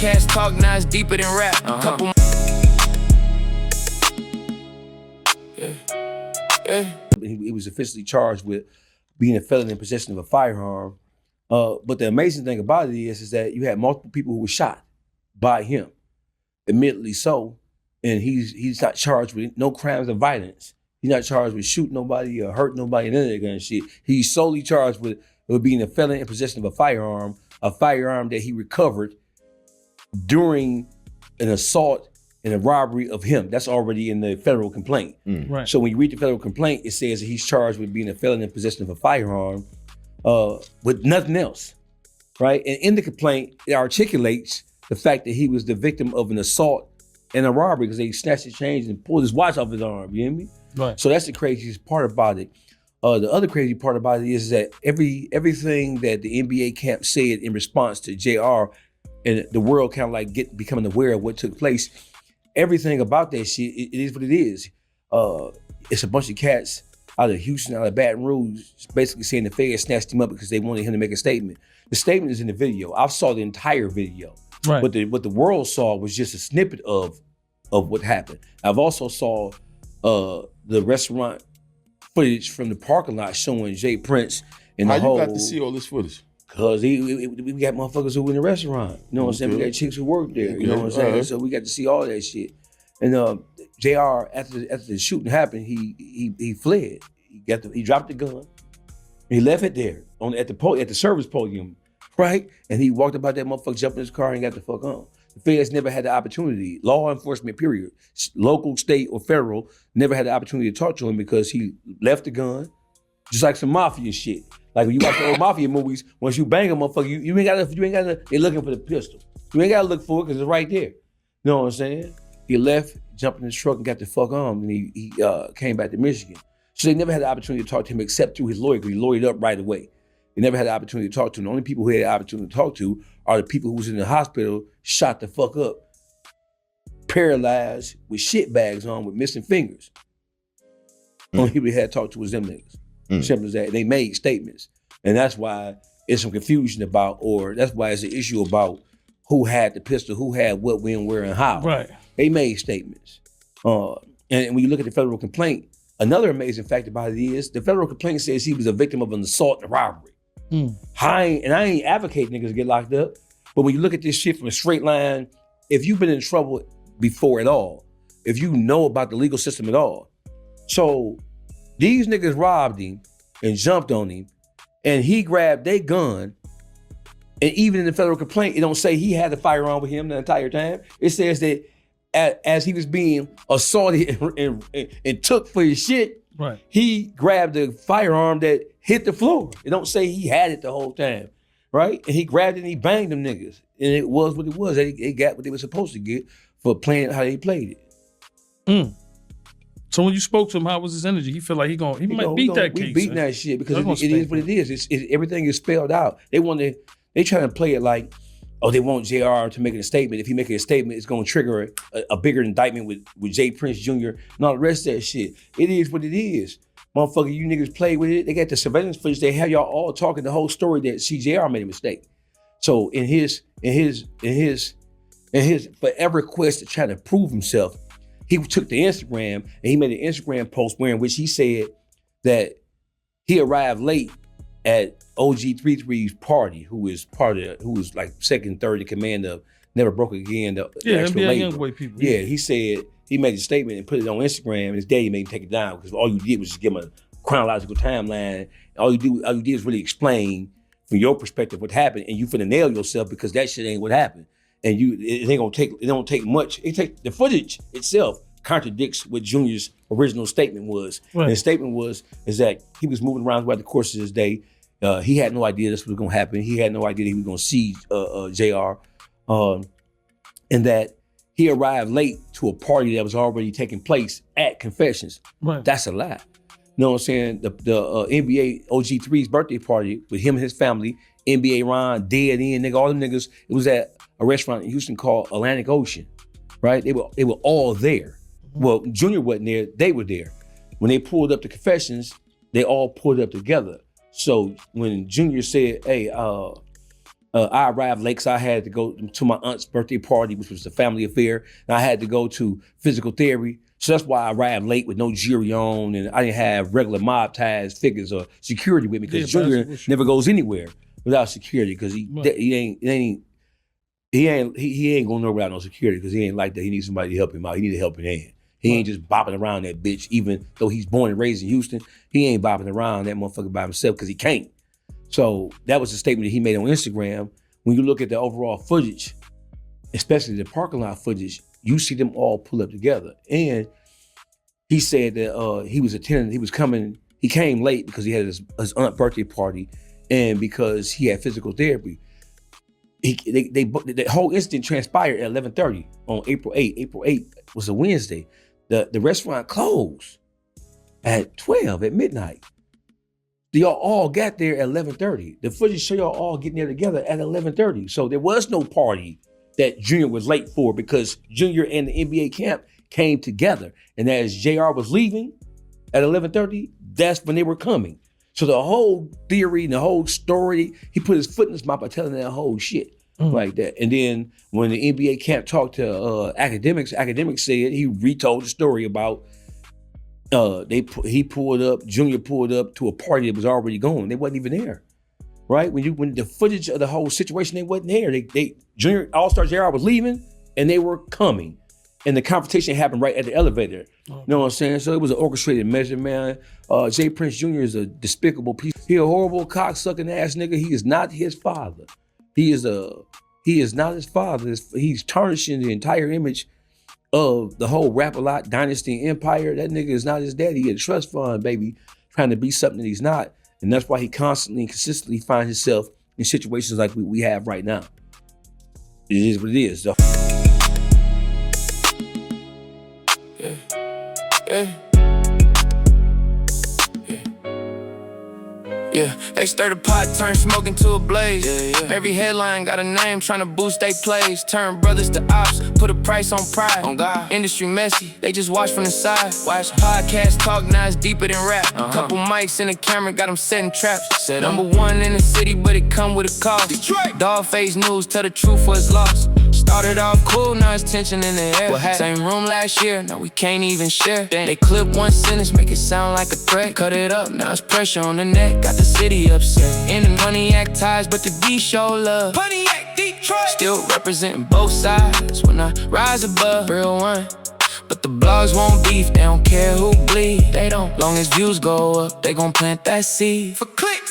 Cats talk, now it's deeper than rap. Couple. He was officially charged with being a felon in possession of a firearm. But the amazing thing about it is that you had multiple people who were shot by him, admittedly so, and he's not charged with no crimes of violence. He's not charged with shooting nobody or hurting nobody, none of that kind of shit. He's solely charged with being a felon in possession of a firearm that he recovered during an assault and a robbery of him. That's already in the federal complaint. Right. So when you read the federal complaint, it says that he's charged with being a felon in possession of a firearm with nothing else, right? And in the complaint, it articulates the fact that he was the victim of an assault and a robbery because they snatched his change and pulled his watch off his arm, you hear me? Right. So that's the craziest part about it. The other crazy part about it is that everything that the NBA camp said in response to JR and the world kind of like becoming aware of what took place, everything about that shit, it is what it is. It's a bunch of cats out of Houston, out of Baton Rouge, basically saying the feds snatched him up because they wanted him to make a statement. The statement is in the video. I saw the entire video. Right. What the world saw was just a snippet of what happened. I've also saw the restaurant footage from the parking lot showing Jay Prince and the whole. How you got to see all this footage? Cause we got motherfuckers who were in the restaurant. You know what I'm saying? We got chicks who work there. You know what I'm saying? So we got to see all that shit. And JR, after the shooting happened, he fled. He dropped the gun. He left it there at the service podium, right? And he walked about that motherfucker, jumped in his car, and got the fuck on. The feds never had the opportunity. Law enforcement, period, local, state, or federal, never had the opportunity to talk to him because he left the gun, just like some mafia shit. Like when you watch the old mafia movies, once you bang a motherfucker, you ain't gotta. They're looking for the pistol. You ain't gotta look for it because it's right there. You know what I'm saying? He left, jumped in his truck, and got the fuck on, and he came back to Michigan. So they never had the opportunity to talk to him except through his lawyer, because he lawyered up right away. They never had the opportunity to talk to him. The only people who had the opportunity to talk to are the people who was in the hospital, shot the fuck up, paralyzed, with shit bags on, with missing fingers. Only people he had to talk to was them niggas. Simple as that. They made statements. And that's why it's some confusion about, or that's why it's an issue about who had the pistol, who had what, when, where, and how. Right. They made statements. And when you look at the federal complaint, another amazing fact about it is the federal complaint says he was a victim of an assault and a robbery. I ain't advocating niggas get locked up, but when you look at this shit from a straight line, if you've been in trouble before at all, if you know about the legal system at all, so these niggas robbed him and jumped on him, and he grabbed their gun, and even in the federal complaint, it don't say he had the firearm with him the entire time. It says that as he was being assaulted and took for his shit, right, he grabbed the firearm that hit the floor. It don't say he had it the whole time, right? And he grabbed it and he banged them niggas. And it was what it was. They got what they were supposed to get for playing how they played it. So when you spoke to him, how was his energy? He feel like he might beat that case. We beating that shit because it is what it is. Everything is spelled out. They trying to play it like, oh, they want JR to make a statement. If he make a statement, it's gonna trigger a bigger indictment with Jay Prince Jr. and all the rest of that shit. It is what it is. Motherfucker, you niggas play with it. They got the surveillance footage. They have y'all all talking the whole story that CJR made a mistake. So in his forever quest to try to prove himself, he took to Instagram and he made an Instagram post in which he said that he arrived late at OG 33's party, who was like second, third in command of Never Broke Again, the extra NBA label. Youngboy people. Yeah, he said he made a statement and put it on Instagram, and his daddy made him take it down because all you did was just give him a chronological timeline. All you did is really explain from your perspective what happened, and you finna nail yourself because that shit ain't what happened. And it don't take much. The footage itself contradicts what Junior's original statement was. Right. And his statement is that he was moving around throughout the course of his day. He had no idea this was gonna happen. He had no idea that he was gonna see JR. And that he arrived late to a party that was already taking place at Confessions. Right. That's a lie. You know what I'm saying? The NBA OG3's birthday party with him and his family, NBA Ron, Dead End, nigga, all them niggas, it was at a restaurant in Houston called Atlantic Ocean, right? They were all there. Well, Junior wasn't there, they were there. When they pulled up to Confessions, they all pulled up together. So when Junior said, hey, I arrived late because I had to go to my aunt's birthday party, which was a family affair, and I had to go to physical therapy. So that's why I arrived late with no jury on, and I didn't have regular mob ties, figures, or security with me because Junior never goes anywhere without security because he ain't going nowhere without no security because he ain't like that. He needs somebody to help him out. He needs a helping hand. He ain't just bopping around that bitch, even though he's born and raised in Houston. He ain't bopping around that motherfucker by himself because he can't. So that was the statement that he made on Instagram. When you look at the overall footage, especially the parking lot footage, you see them all pull up together. And he said that he came late because he had his aunt's birthday party and because he had physical therapy. The whole incident transpired at 11:30 on April 8th. April 8th was a Wednesday. The restaurant closed at 12 at midnight. Y'all all got there at 11:30. The footage show y'all all getting there together at 11:30. So there was no party that Junior was late for because Junior and the NBA camp came together. And as JR was leaving at 11:30, that's when they were coming. So the whole theory and the whole story, he put his foot in his mouth by telling that whole shit like that. And then when the NBA camp talked to academics said he retold the story about Junior pulled up to a party that was already going. They wasn't even there, right? When the footage of the whole situation, they wasn't there. Junior Allstar JR was leaving and they were coming. And the confrontation happened right at the elevator. You know what I'm saying? So it was an orchestrated measure, man. Jay Prince Jr. is a despicable piece. He a horrible cocksucking ass nigga. He is not his father. He is not his father. He's tarnishing the entire image of the whole Rap-A-Lot dynasty and empire. That nigga is not his daddy. He a trust fund, baby, trying to be something that he's not. And that's why he constantly and consistently finds himself in situations like we have right now. It is what it is, though. Yeah, they stir the pot, turn smoke into a blaze. Every headline got a name, trying to boost they plays. Turn brothers to ops, put a price on pride. On God. Industry messy, they just watch from the side. Watch podcast talk, now it's deeper than rap. Couple mics and a camera, got them setting traps. Number one in the city, but it come with a cost. Dawgface news, tell the truth was lost. Started off cool, now it's tension in the air. Same room last year, now we can't even share. They clip one sentence, make it sound like a threat. Cut it up, now it's pressure on the neck. Got the city upset. In the Pontiac ties, but the D show love. Pontiac, Detroit. Still representing both sides when I rise above. Real one. But the blogs won't beef, they don't care who bleed. They don't. Long as views go up, they gon' plant that seed. For click.